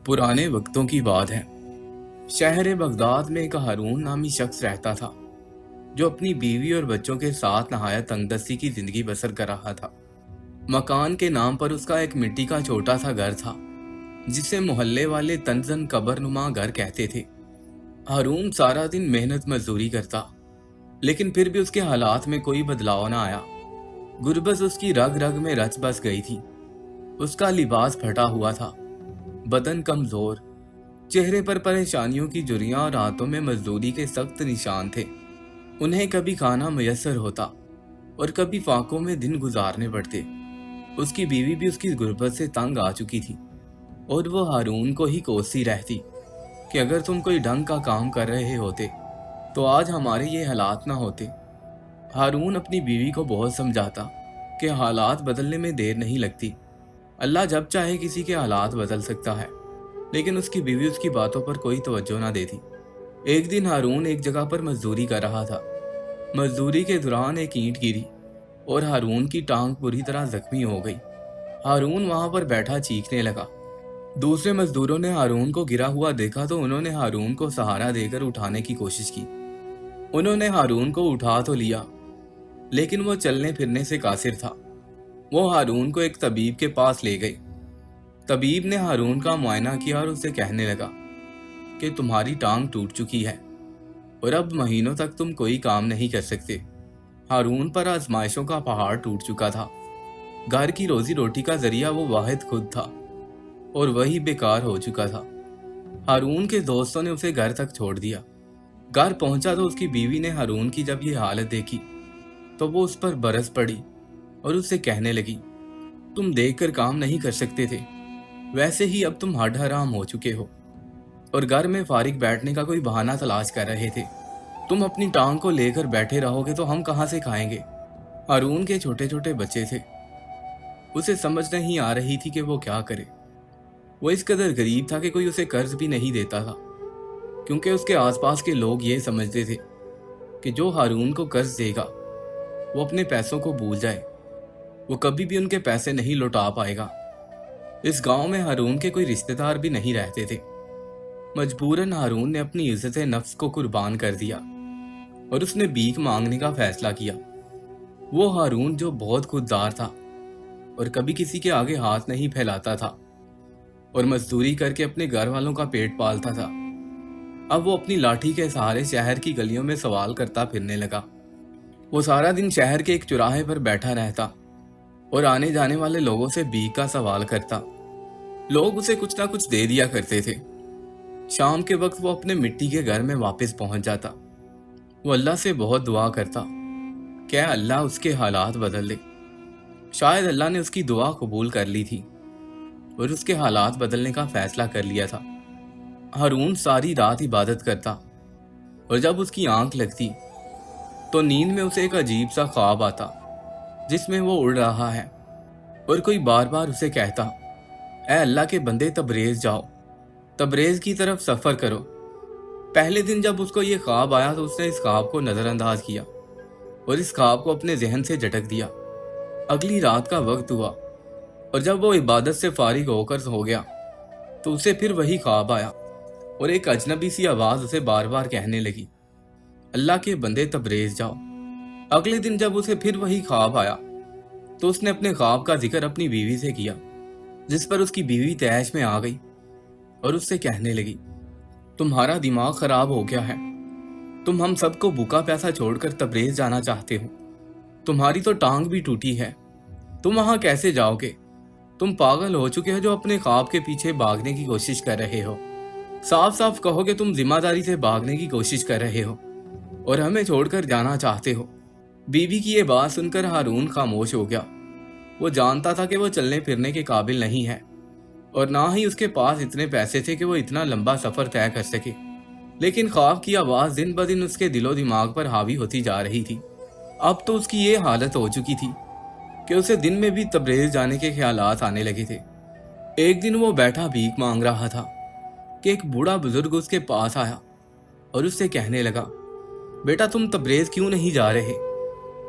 پرانے وقتوں کی بات ہے۔ شہر بغداد میں ایک ہارون نامی شخص رہتا تھا جو اپنی بیوی اور بچوں کے ساتھ نہایت تنگ دستی کی زندگی بسر کر رہا تھا۔ مکان کے نام پر اس کا ایک مٹی کا چھوٹا سا گھر تھا جسے محلے والے تنزن قبر نما گھر کہتے تھے۔ ہارون سارا دن محنت مزدوری کرتا، لیکن پھر بھی اس کے حالات میں کوئی بدلاؤ نہ آیا۔ غربت اس کی رگ رگ میں رچ بس گئی تھی۔ اس کا لباس پھٹا ہوا تھا، بدن کمزور، چہرے پر پریشانیوں کی جریاں اور ہاتھوں میں مزدوری کے سخت نشان تھے۔ انہیں کبھی کھانا میسر ہوتا اور کبھی فاقوں میں دن گزارنے پڑتے۔ اس کی بیوی بھی اس کی غربت سے تنگ آ چکی تھی اور وہ ہارون کو ہی کوستی رہتی کہ اگر تم کوئی ڈھنگ کا کام کر رہے ہوتے تو آج ہمارے یہ حالات نہ ہوتے۔ ہارون اپنی بیوی کو بہت سمجھاتا کہ حالات بدلنے میں دیر نہیں لگتی، اللہ جب چاہے کسی کے حالات بدل سکتا ہے، لیکن اس کی بیوی اس کی باتوں پر کوئی توجہ نہ دیتی۔ ایک دن ہارون ایک جگہ پر مزدوری کر رہا تھا۔ مزدوری کے دوران ایک اینٹ گری اور ہارون کی ٹانگ بری طرح زخمی ہو گئی۔ ہارون وہاں پر بیٹھا چیخنے لگا۔ دوسرے مزدوروں نے ہارون کو گرا ہوا دیکھا تو انہوں نے ہارون کو سہارا دے کر اٹھانے کی کوشش کی۔ انہوں نے ہارون کو اٹھا تو لیا، لیکن وہ چلنے پھرنے سے قاصر تھا۔ وہ ہارون کو ایک طبیب کے پاس لے گئے۔ طبیب نے ہارون کا معائنہ کیا اور اسے کہنے لگا کہ تمہاری ٹانگ ٹوٹ چکی ہے اور اب مہینوں تک تم کوئی کام نہیں کر سکتے۔ ہارون پر آزمائشوں کا پہاڑ ٹوٹ چکا تھا۔ گھر کی روزی روٹی کا ذریعہ وہ واحد خود تھا اور وہی بیکار ہو چکا تھا۔ ہارون کے دوستوں نے اسے گھر تک چھوڑ دیا۔ گھر پہنچا تو اس کی بیوی نے ہارون کی جب یہ حالت دیکھی تو وہ اس پر برس پڑی اور اس سے کہنے لگی، تم دیکھ کر کام نہیں کر سکتے تھے، ویسے ہی اب تم ہڈ حرام ہو چکے ہو اور گھر میں فارغ بیٹھنے کا کوئی بہانہ تلاش کر رہے تھے۔ تم اپنی ٹانگ کو لے کر بیٹھے رہو گے تو ہم کہاں سے کھائیں گے؟ ہارون کے چھوٹے چھوٹے بچے تھے، اسے سمجھ نہیں آ رہی تھی کہ وہ کیا کرے۔ وہ اس قدر غریب تھا کہ کوئی اسے قرض بھی نہیں دیتا تھا، کیونکہ اس کے آس پاس کے لوگ یہ سمجھتے تھے کہ جو ہارون کو قرض دے گا وہ اپنے پیسوں کو بھول جائے، وہ کبھی بھی ان کے پیسے نہیں لوٹا پائے گا۔ اس گاؤں میں ہارون کے کوئی رشتہ دار بھی نہیں رہتے تھے۔ مجبوراً ہارون نے اپنی عزت نفس کو قربان کر دیا اور اس نے بھیک مانگنے کا فیصلہ کیا۔ وہ ہارون جو بہت خوددار تھا اور کبھی کسی کے آگے ہاتھ نہیں پھیلاتا تھا اور مزدوری کر کے اپنے گھر والوں کا پیٹ پالتا تھا، اب وہ اپنی لاٹھی کے سہارے شہر کی گلیوں میں سوال کرتا پھرنے لگا۔ وہ سارا دن شہر کے ایک چوراہے پر بیٹھا رہتا اور آنے جانے والے لوگوں سے بھیک کا سوال کرتا۔ لوگ اسے کچھ نہ کچھ دے دیا کرتے تھے۔ شام کے وقت وہ اپنے مٹی کے گھر میں واپس پہنچ جاتا۔ وہ اللہ سے بہت دعا کرتا کہ اے اللہ اس کے حالات بدل دے۔ شاید اللہ نے اس کی دعا قبول کر لی تھی اور اس کے حالات بدلنے کا فیصلہ کر لیا تھا۔ ہارون ساری رات عبادت کرتا اور جب اس کی آنکھ لگتی تو نیند میں اسے ایک عجیب سا خواب آتا جس میں وہ اڑ رہا ہے اور کوئی بار بار اسے کہتا، اے اللہ کے بندے تبریز جاؤ، تبریز کی طرف سفر کرو۔ پہلے دن جب اس کو یہ خواب آیا تو اس نے اس خواب کو نظر انداز کیا اور اس خواب کو اپنے ذہن سے جھٹک دیا۔ اگلی رات کا وقت ہوا اور جب وہ عبادت سے فارغ ہو کر ہو گیا تو اسے پھر وہی خواب آیا اور ایک اجنبی سی آواز اسے بار بار کہنے لگی، اللہ کے بندے تبریز جاؤ۔ اگلے دن جب اسے پھر وہی خواب آیا تو اس نے اپنے خواب کا ذکر اپنی بیوی سے کیا، جس پر اس کی بیوی طیش میں آ گئی اور اس سے کہنے لگی، تمہارا دماغ خراب ہو گیا ہے، تم ہم سب کو بھوکا پیاسا چھوڑ کر تبریز جانا چاہتے ہو، تمہاری تو ٹانگ بھی ٹوٹی ہے، تم وہاں کیسے جاؤ گے؟ تم پاگل ہو چکے ہو جو اپنے خواب کے پیچھے بھاگنے کی کوشش کر رہے ہو۔ صاف صاف کہو کہ تم ذمہ داری سے بھاگنے کی کوشش کر رہے ہو اور ہمیں چھوڑ کر جانا چاہتے ہو۔ بیوی کی یہ بات سن کر ہارون خاموش ہو گیا۔ وہ جانتا تھا کہ وہ چلنے پھرنے کے قابل نہیں ہے اور نہ ہی اس کے پاس اتنے پیسے تھے کہ وہ اتنا لمبا سفر طے کر سکے، لیکن خواب کی آواز دن بدن اس کے دل و دماغ پر حاوی ہوتی جا رہی تھی۔ اب تو اس کی یہ حالت ہو چکی تھی کہ اسے دن میں بھی تبریز جانے کے خیالات آنے لگے تھے۔ ایک دن وہ بیٹھا بھیک مانگ رہا تھا کہ ایک بوڑھا بزرگ اس کے پاس آیا اور اس سے کہنے لگا، بیٹا تم تبریز کیوں نہیں جا رہے؟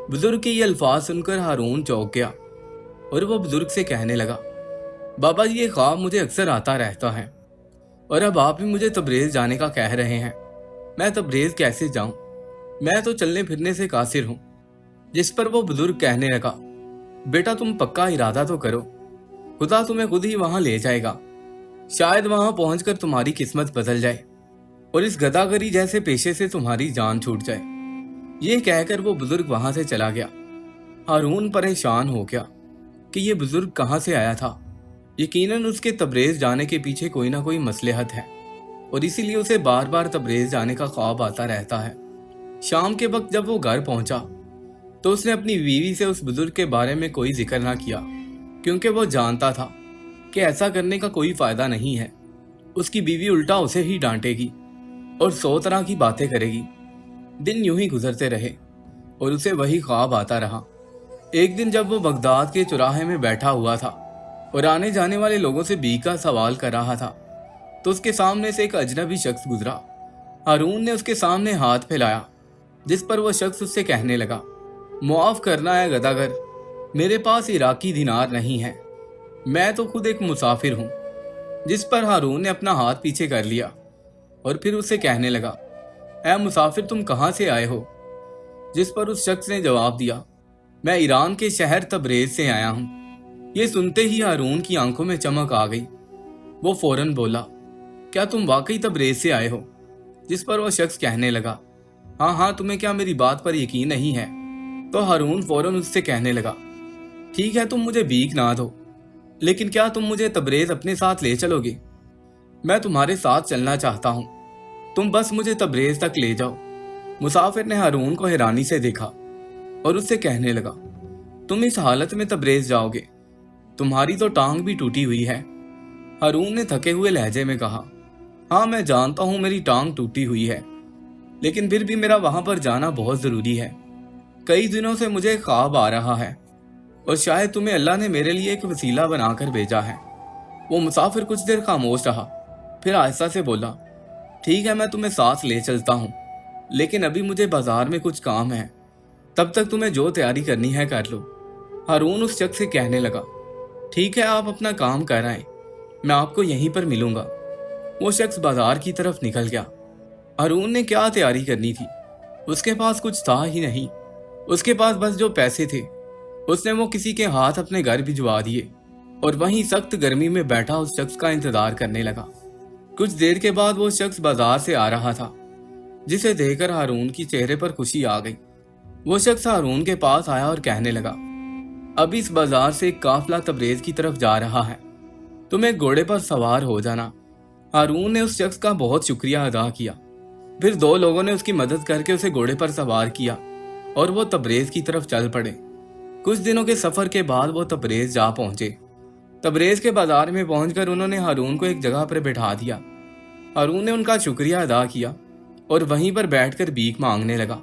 بزرگ کے یہ الفاظ سن کر ہارون چونک گیا اور وہ بزرگ سے کہنے لگا، بابا جی یہ خواب مجھے اکثر آتا رہتا ہے، और अब आप भी मुझे तबरेज जाने का कह रहे हैं। मैं तबरेज कैसे जाऊं? मैं तो चलने फिरने से कासिर हूं। जिस पर वो बुजुर्ग कहने लगा, बेटा तुम पक्का इरादा तो करो, खुदा तुम्हें खुद ही वहां ले जाएगा। शायद वहां पहुंचकर तुम्हारी किस्मत बदल जाए और इस गदागरी जैसे पेशे से तुम्हारी जान छूट जाए। ये कहकर वो बुजुर्ग वहां से चला गया। हारून परेशान हो गया कि ये बुजुर्ग कहाँ से आया था। यकीनन उसके तबरेज जाने के पीछे कोई ना कोई मसलहत है और इसीलिए उसे बार बार तबरेज जाने का ख्वाब आता रहता है। शाम के वक्त जब वो घर पहुंचा तो उसने अपनी बीवी से उस बुजुर्ग के बारे में कोई जिक्र ना किया, क्योंकि वो जानता था कि ऐसा करने का कोई फायदा नहीं है। उसकी बीवी उल्टा उसे ही डांटेगी और 100 तरह की बातें करेगी। दिन यूं ही गुजरते रहे और उसे वही ख्वाब आता रहा। एक दिन जब वो बगदाद के चौराहे में बैठा हुआ था और आने जाने वाले लोगों से भीख का सवाल कर रहा था तो उसके सामने से एक अजनबी शख्स गुजरा। हारून ने उसके सामने हाथ फैलाया, जिस पर वो शख्स उससे कहने लगा, मुआफ करना है गदागर, मेरे पास इराकी दिनार नहीं है, मैं तो खुद एक मुसाफिर हूँ। जिस पर हारून ने अपना हाथ पीछे कर लिया और फिर उससे कहने लगा, ऐ मुसाफिर तुम कहाँ से आए हो? जिस पर उस शख्स ने जवाब दिया, मैं ईरान के शहर तबरेज से आया हूँ। ये सुनते ही हारून की आंखों में चमक आ गई। वो फौरन बोला, क्या तुम वाकई तबरेज से आए हो? जिस पर वो शख्स कहने लगा, हाँ हाँ, तुम्हें क्या मेरी बात पर यकीन नहीं है? तो हारून फौरन उससे कहने लगा, ठीक है तुम मुझे भीख ना दो, लेकिन क्या तुम मुझे तबरेज अपने साथ ले चलोगे? मैं तुम्हारे साथ चलना चाहता हूँ, तुम बस मुझे तबरेज तक ले जाओ। मुसाफिर ने हारून को हैरानी से देखा और उससे कहने लगा, तुम इस हालत में तबरेज जाओगे? तुम्हारी तो टांग भी टूटी हुई है। हारून ने थके हुए लहजे में कहा, हाँ मैं जानता हूँ मेरी टांग टूटी हुई है, लेकिन फिर भी मेरा वहां पर जाना बहुत जरूरी है। कई दिनों से मुझे ख्वाब आ रहा है और शायद तुम्हें अल्लाह ने मेरे लिए एक वसीला बनाकर भेजा है। वो मुसाफिर कुछ देर खामोश रहा, फिर आहिस्ता से बोला, ठीक है मैं तुम्हें साथ ले चलता हूँ, लेकिन अभी मुझे बाजार में कुछ काम है, तब तक तुम्हें जो तैयारी करनी है कर लो। हारून उस शख्स से कहने लगा, ठीक है आप अपना काम कर आए, मैं आपको यहीं पर मिलूंगा। वो शख्स बाजार की तरफ निकल गया। हारून ने क्या तैयारी करनी थी, उसके पास कुछ था ही नहीं। उसके पास बस जो पैसे थे उसने वो किसी के हाथ अपने घर भिजवा दिए और वहीं सख्त गर्मी में बैठा उस शख्स का इंतजार करने लगा। कुछ देर के बाद वो शख्स बाजार से आ रहा था, जिसे देखकर हारून की चेहरे पर खुशी आ गई। वो शख्स हारून के पास आया और कहने लगा, अब इस बाजार से एक काफिला तबरेज की तरफ जा रहा है, तुम एक घोड़े पर सवार हो जाना। हारून ने उस शख्स का बहुत शुक्रिया अदा किया। फिर 2 लोगों ने उसकी मदद करके उसे घोड़े पर सवार किया और वो तबरेज की तरफ चल पड़े। कुछ दिनों के सफर के बाद वो तबरेज जा पहुंचे। तबरेज के बाजार में पहुंचकर उन्होंने हारून को एक जगह पर बैठा दिया। हारून ने उनका शुक्रिया अदा किया और वहीं पर बैठकर भीख मांगने लगा।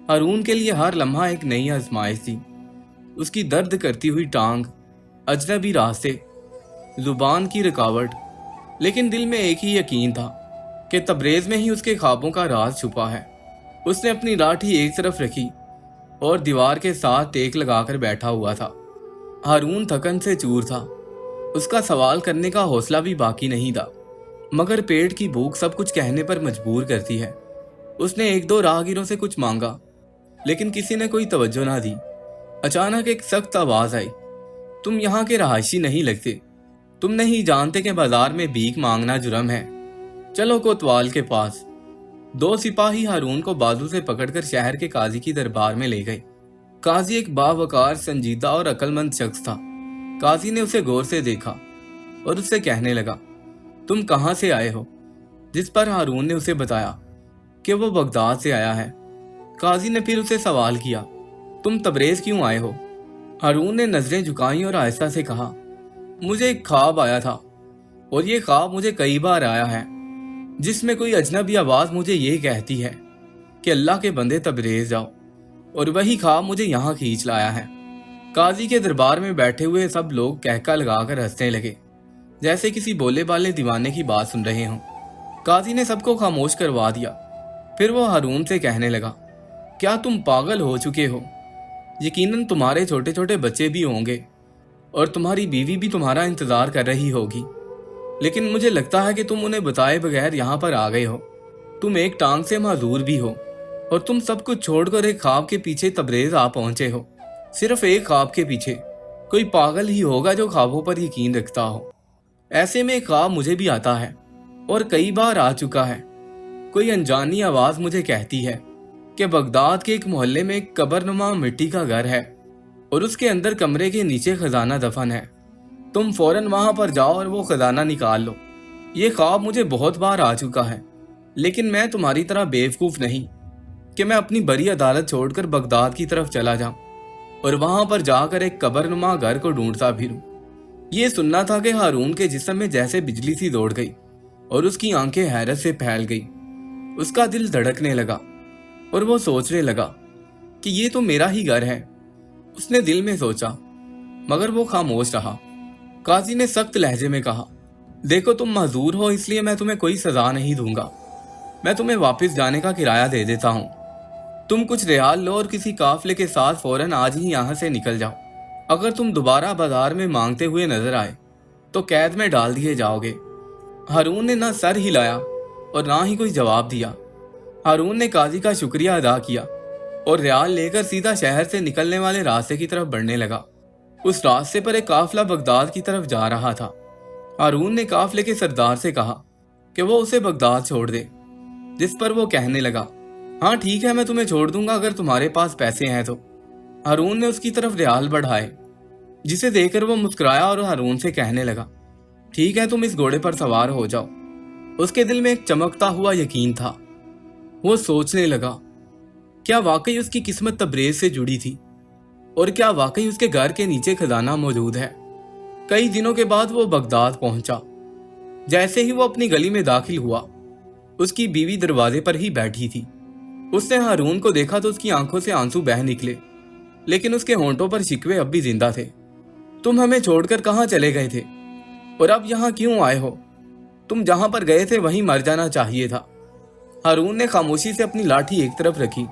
हारून के लिए हर लम्हा एक नई आजमाइश थी। उसकी दर्द करती हुई टांग, अजनबी रास्ते, जुबान की रुकावट, लेकिन दिल में एक ही यकीन था कि तबरेज में ही उसके ख्वाबों का राज छुपा है। उसने अपनी लाठी एक तरफ रखी और दीवार के साथ टेक लगाकर बैठा हुआ था। हारून थकन से चूर था। उसका सवाल करने का हौसला भी बाकी नहीं था, मगर पेट की भूख सब कुछ कहने पर मजबूर करती है। उसने 1-2 राहगीरों से कुछ मांगा, लेकिन किसी ने कोई तवज्जो ना दी। अचानक एक सख्त आवाज आई, तुम यहाँ के रहायशी नहीं लगते, तुम नहीं जानते कि बाजार में भीख मांगना जुर्म है, चलो कोतवाल के पास। 2 सिपाही हारून को बाजू से पकड़कर शहर के काजी की दरबार में ले गए। काजी एक बावकार, संजीदा और अक्लमंद शख्स था। काजी ने उसे गौर से देखा और उससे कहने लगा, तुम कहाँ से आए हो? जिस पर हारून ने उसे बताया कि वो बगदाद से आया है। काजी ने फिर उसे सवाल किया, तुम तबरेज क्यों आए हो? हारून ने नजरें झुकाई और आहिस्ता से कहा, मुझे एक ख्वाब आया था और ये ख्वाब मुझे कई बार आया है, जिसमें कोई अजनबी आवाज मुझे ये कहती है कि अल्लाह के बंदे तबरेज जाओ, और वही ख्वाब मुझे यहाँ खींच लाया है। काजी के दरबार में बैठे हुए सब लोग कहका लगाकर हंसने लगे, जैसे किसी बोले बाले दीवाने की बात सुन रहे हों। काजी ने सबको खामोश करवा दिया। फिर वो हारून से कहने लगा, क्या तुम पागल हो चुके हो? यकीनन तुम्हारे छोटे छोटे बच्चे भी होंगे और तुम्हारी बीवी भी तुम्हारा इंतजार कर रही होगी, लेकिन मुझे लगता है कि तुम उन्हें बताए बगैर यहाँ पर आ गए हो। तुम एक टांग से माजूर भी हो और तुम सब कुछ छोड़कर एक ख्वाब के पीछे तबरेज आ पहुंचे हो। सिर्फ एक ख्वाब के पीछे। कोई पागल ही होगा जो ख्वाबों पर यकीन रखता हो। ऐसे में एक ख्वाब मुझे भी आता है और कई बार आ चुका है। कोई अनजानी आवाज मुझे कहती है कि बगदाद के एक मोहल्ले में एक कब्रनुमा मिट्टी का घर है और उसके अंदर कमरे के नीचे खजाना दफन है। तुम फौरन वहां पर जाओ और वो खजाना निकाल लो। ये ख्वाब मुझे बहुत बार आ चुका है, लेकिन मैं तुम्हारी तरह बेवकूफ नहीं कि मैं अपनी बड़ी अदालत छोड़कर बगदाद की तरफ चला जाऊं और वहां पर जाकर एक कब्रनुमा घर को ढूंढता फिरूं। ये सुनना था कि हारून के जिस्म में जैसे बिजली सी दौड़ गई और उसकी आंखें हैरत से फैल गई। उसका दिल धड़कने लगा और वो सोचने लगा कि ये तो मेरा ही घर है। उसने दिल में सोचा, मगर वो खामोश रहा। काजी ने सख्त लहजे में कहा, देखो तुम माजूर हो, इसलिए मैं तुम्हें कोई सजा नहीं दूंगा। मैं तुम्हें वापस जाने का किराया दे देता हूँ। तुम कुछ रियाल लो और किसी काफले के साथ फौरन आज ही यहाँ से निकल जाओ। अगर तुम दोबारा बाजार में मांगते हुए नजर आए तो कैद में डाल दिए जाओगे। हारून ने ना सर हिलाया और ना ही कोई जवाब दिया। हारून ने काजी का शुक्रिया अदा किया और रियाल लेकर सीधा शहर से निकलने वाले रास्ते की तरफ बढ़ने लगा। उस रास्ते पर एक काफिला बगदाद की तरफ जा रहा था। हारून ने काफिले के सरदार से कहा कि वो उसे बगदाद छोड़ दे, जिस पर वो कहने लगा, हाँ ठीक है, मैं तुम्हें छोड़ दूंगा अगर तुम्हारे पास पैसे हैं तो। हारून ने उसकी तरफ रियाल बढ़ाए, जिसे देखकर वो मुस्कुराया और हारून से कहने लगा, ठीक है, तुम इस घोड़े पर सवार हो जाओ। उसके दिल में एक चमकता हुआ यकीन था। वो सोचने लगा, क्या वाकई उसकी किस्मत तबरेज से जुड़ी थी और क्या वाकई उसके घर के नीचे खजाना मौजूद है। कई दिनों के बाद वो बगदाद पहुंचा। जैसे ही वो अपनी गली में दाखिल हुआ, उसकी बीवी दरवाजे पर ही बैठी थी। उसने हारून को देखा तो उसकी आंखों से आंसू बह निकले, लेकिन उसके होंठों पर शिकवे अब भी जिंदा थे। तुम हमें छोड़कर कहाँ चले गए थे और अब यहाँ क्यों आए हो? तुम जहां पर गए थे वहीं मर जाना चाहिए था। हारून ने खामोशी से अपनी लाठी एक तरफ रखी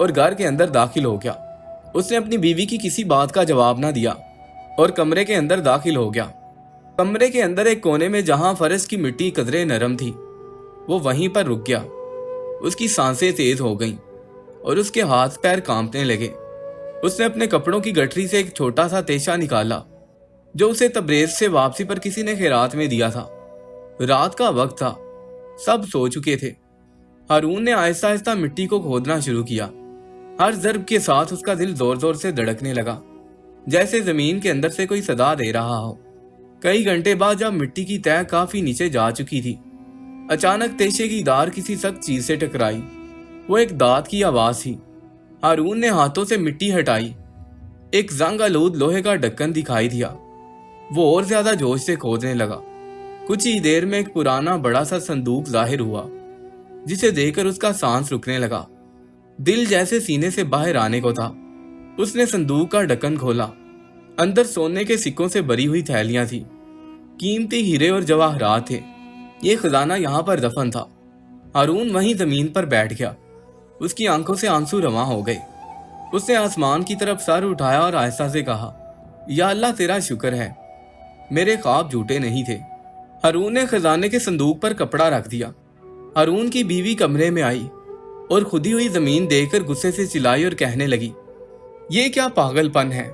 और घर के अंदर दाखिल हो गया। उसने अपनी बीवी की किसी बात का जवाब ना दिया और कमरे के अंदर दाखिल हो गया। कमरे के अंदर एक कोने में जहां फर्श की मिट्टी कदरे नरम थी, वो वहीं पर रुक गया। उसकी सांसें तेज हो गईं और उसके हाथ पैर कांपने लगे। उसने अपने कपड़ों की गठरी से एक छोटा सा तेशा निकाला जो उसे तबरेज से वापसी पर किसी ने खैरात में दिया था। रात का वक्त था, सब सो चुके थे। हारून ने आहिस्ता आहिस्ता मिट्टी को खोदना शुरू किया। हर ज़र्ब के साथ उसका दिल जोर जोर से धड़कने लगा, जैसे जमीन के अंदर से कोई सदा दे रहा हो। कई घंटे बाद जब मिट्टी की तह काफी नीचे जा चुकी थी, अचानक तेशे की धार किसी सख्त चीज से टकराई। वो एक दांत की आवाज थी। हारून ने हाथों से मिट्टी हटाई। एक जंग आलूद लोहे का ढक्कन दिखाई दिया। वो और ज्यादा जोश से खोदने लगा। कुछ ही देर में एक पुराना बड़ा सा संदूक जाहिर हुआ, जिसे देखकर उसका सांस रुकने लगा। दिल जैसे सीने से बाहर आने को था। उसने संदूक का ढक्कन खोला। अंदर सोने के सिक्कों से भरी हुई थैलियां थी। कीमती हीरे और जवाहरात थे। ये खजाना यहाँ पर दफन था। हारून वहीं जमीन पर बैठ गया। उसकी आंखों से आंसू रवां हो गए। उसने आसमान की तरफ सर उठाया और आहिस्ता से कहा, या अल्लाह तेरा शुक्र है, मेरे ख्वाब झूठे नहीं थे। हारून ने खजाने के संदूक पर कपड़ा रख दिया। हारून की बीवी कमरे में आई और खुदी हुई जमीन देखकर गुस्से से चिल्लाई और कहने लगी, ये क्या पागलपन है?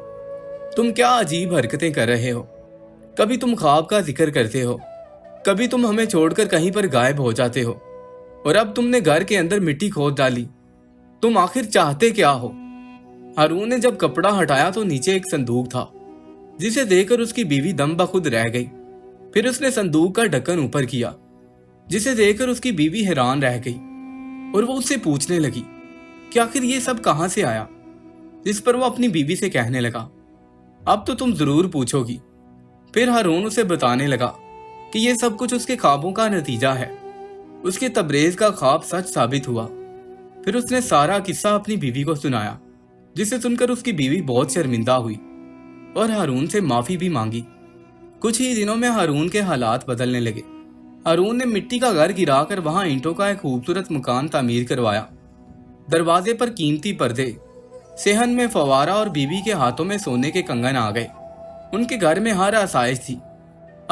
तुम क्या अजीब हरकतें कर रहे हो? कभी तुम ख्वाब का जिक्र करते हो, कभी तुम हमें छोड़कर कहीं पर गायब हो जाते हो, और अब तुमने घर के अंदर मिट्टी खोद डाली। तुम आखिर चाहते क्या हो? हारून ने जब कपड़ा हटाया तो नीचे एक संदूक था, जिसे देखकर उसकी बीवी दम बखुद रह गई। फिर उसने संदूक का ढक्कन ऊपर किया, जिसे देखकर उसकी बीवी हैरान रह गई और वो उससे पूछने लगी कि आखिर ये सब कहां से आया। जिस पर वो अपनी बीवी से कहने लगा, अब तो तुम जरूर पूछोगी। फिर हारून उसे बताने लगा कि ये सब कुछ उसके ख्वाबों का नतीजा है। उसके तबरेज का ख्वाब सच साबित हुआ। फिर उसने सारा किस्सा अपनी बीवी को सुनाया, जिसे सुनकर उसकी बीवी बहुत शर्मिंदा हुई और हारून से माफी भी मांगी। कुछ ही दिनों में हारून के हालात बदलने लगे। हारून ने मिट्टी का घर गिराकर वहां ईंटों का एक खूबसूरत मकान तामीर करवाया। दरवाजे पर कीमती पर्दे, सेहन में फवारा और बीवी के हाथों में सोने के कंगन आ गए। उनके घर में हर आसाइश थी।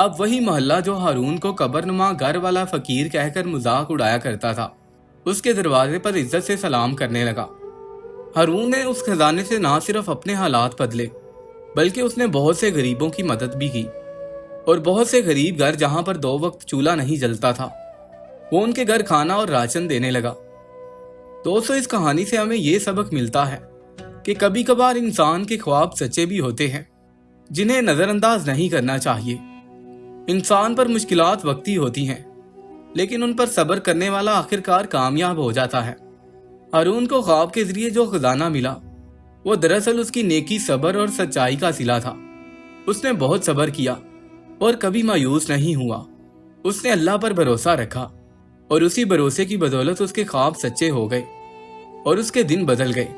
اب وہی محلہ جو ہارون کو قبرنما گھر والا فقیر کہہ کر مذاق اڑایا کرتا تھا، اس کے دروازے پر عزت سے سلام کرنے لگا۔ ہارون نے اس خزانے سے نہ صرف اپنے حالات بدلے بلکہ اس نے بہت سے غریبوں کی مدد بھی کی، اور بہت سے غریب گھر جہاں پر 2 وقت چولہا نہیں جلتا تھا، وہ ان کے گھر کھانا اور راشن دینے لگا۔ دوستو، اس کہانی سے ہمیں یہ سبق ملتا ہے کہ کبھی کبھار انسان کے خواب سچے بھی ہوتے ہیں، جنہیں نظر انداز نہیں کرنا چاہیے۔ انسان پر مشکلات وقتی ہوتی ہیں، لیکن ان پر صبر کرنے والا آخرکار کامیاب ہو جاتا ہے۔ ہارون کو خواب کے ذریعے جو خزانہ ملا، وہ دراصل اس کی نیکی، صبر اور سچائی کا صلہ تھا۔ اس نے بہت صبر کیا اور کبھی مایوس نہیں ہوا۔ اس نے اللہ پر بھروسہ رکھا، اور اسی بھروسے کی بدولت اس کے خواب سچے ہو گئے اور اس کے دن بدل گئے۔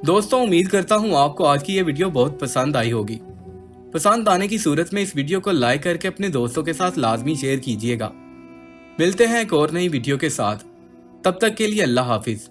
دوستوں، امید کرتا ہوں آپ کو آج کی یہ ویڈیو بہت پسند آئی ہوگی۔ پسند آنے کی صورت میں اس ویڈیو کو لائک کر کے اپنے دوستوں کے ساتھ لازمی شیئر کیجیے گا۔ ملتے ہیں ایک اور نئی ویڈیو کے ساتھ، تب تک کے لیے اللہ حافظ۔